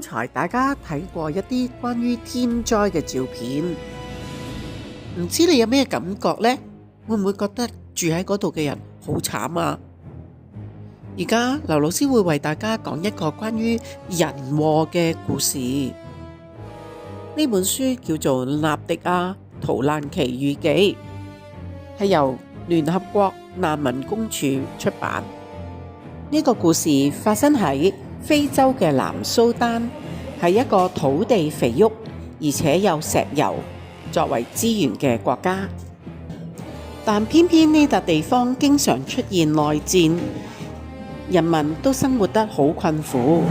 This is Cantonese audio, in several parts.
才大家睇過一啲關於天災嘅照片，唔知你有咩感覺呢？會唔會覺得住喺嗰度嘅人好慘啊？而家劉老師會為大家講一個關於人禍嘅故事。呢本書叫做《納迪亞逃難奇遇記》，係由聯合國難民公署出版。呢個故事發生喺非洲嘅南蘇丹，係一個土地肥沃而且有石油作為資源嘅國家，但偏偏呢笪地方經常出現內戰，人民都生活得好困苦。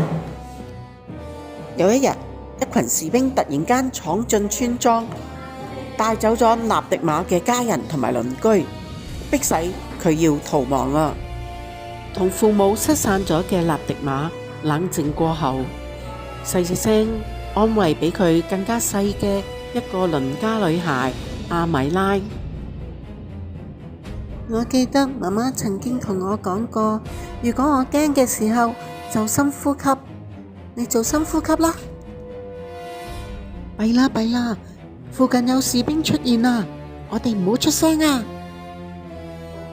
有一日，一群士兵突然間闖進村莊，帶走咗納迪馬嘅家人同埋鄰居，迫使佢要逃亡啊！同父母失散咗嘅納迪馬冷靜過後，細聲安慰比佢更加細嘅一個鄰家女孩阿米拉。我記得媽媽曾經同我講過，如果我驚嘅時候就深呼吸，你做深呼吸啦。弊啦弊啦，附近有士兵出現啦，我哋唔好出聲啊！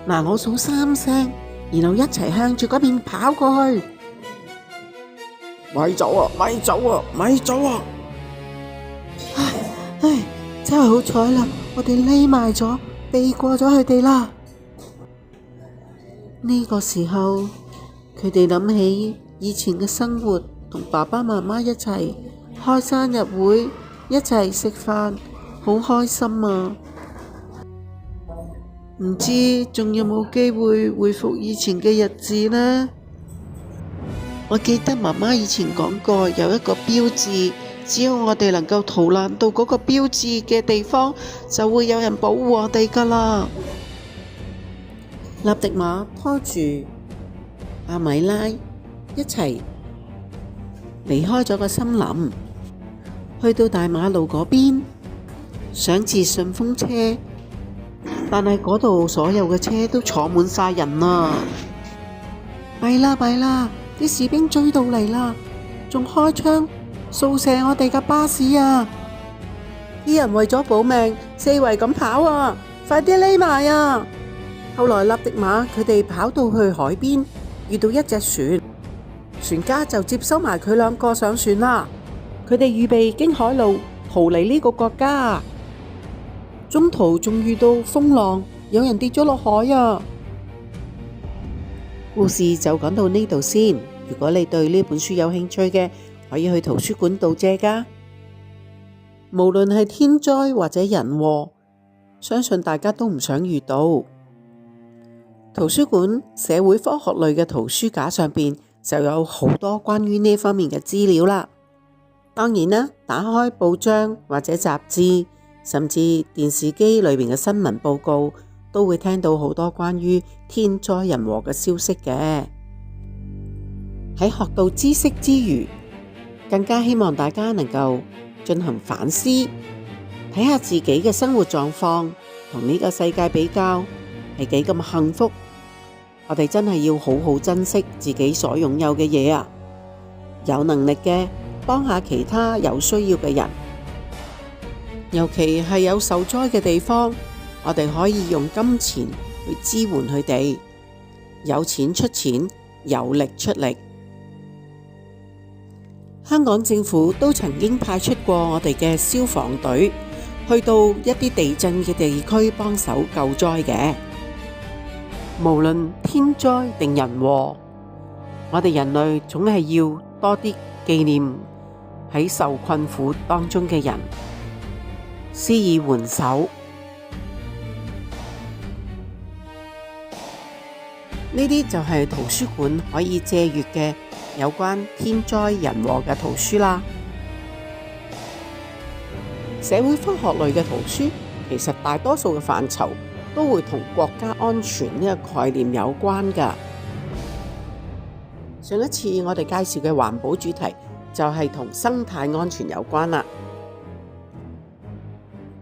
嗱，我數3聲，然後一齊向住嗰邊跑過去。咪走啊！咪走啊！咪走啊！唉，真係好彩啦，我哋匿埋咗，避過咗佢哋啦。呢個時候，佢哋諗起以前嘅生活，同爸爸媽媽一齊開生日會，一齊食飯，好開心啊！唔知仲有冇機會恢復以前嘅日子呢？我記得媽媽以前講過，有一個標誌，只要我哋能夠逃難到嗰個標誌嘅地方，就會有人保護我哋噶啦。納迪馬拖住阿米拉一齊離開咗個森林，去到大馬路嗰邊，想截順風車，但係嗰度所有嘅車都坐滿晒人啦。弊啦弊啦，啲士兵追到嚟啦，仲開槍掃射我哋嘅巴士啊！啲人為咗保命，四圍咁跑啊，快啲匿埋啊！後來納迪馬佢哋跑到去海邊，遇到一隻船，船家就接收埋佢2個上船啦。佢哋預備經海路逃離呢個國家，中途仲遇到風浪，有人跌咗落海啊！故事就講到呢度先。如果你對呢本書有興趣嘅，可以去圖書館度借㗎。無論係天災或者人禍，相信大家都唔想遇到。圖書館社會科學類嘅圖書架上邊就有好多關於呢方面嘅資料啦。當然啦，打開報章或者雜誌，甚至電視機裏邊嘅新聞報告，都會聽到好多關於天災人禍嘅消息嘅。喺學到知識之餘，更加希望大家能夠進行反思，睇下自己嘅生活狀況同呢個世界比較係幾咁幸福。我哋真係要好好珍惜自己所擁有嘅嘢啊！有能力嘅幫下其他有需要嘅人，尤其係有受災嘅地方，我哋可以用金錢去支援佢哋，有錢出錢，有力出力。香港政府都曾經派出過我哋嘅消防隊去到一啲地震嘅地區幫手救災嘅。無論天災定人禍，我哋人類總係要多啲紀念喺受困苦當中嘅人，施以援手。呢啲就係圖書館可以借閱嘅有關天災人禍嘅圖書啦。社會科學類嘅圖書，其實大多數嘅範疇都會同國家安全呢個概念有關㗎。上一次我哋介紹嘅環保主題就係同生態安全有關啦，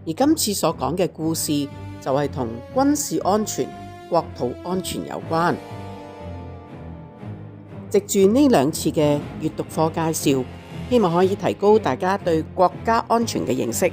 而今次所講嘅故事就係同軍事安全、國土安全有關。藉住呢2次嘅閱讀課介紹，希望可以提高大家對國家安全嘅認識。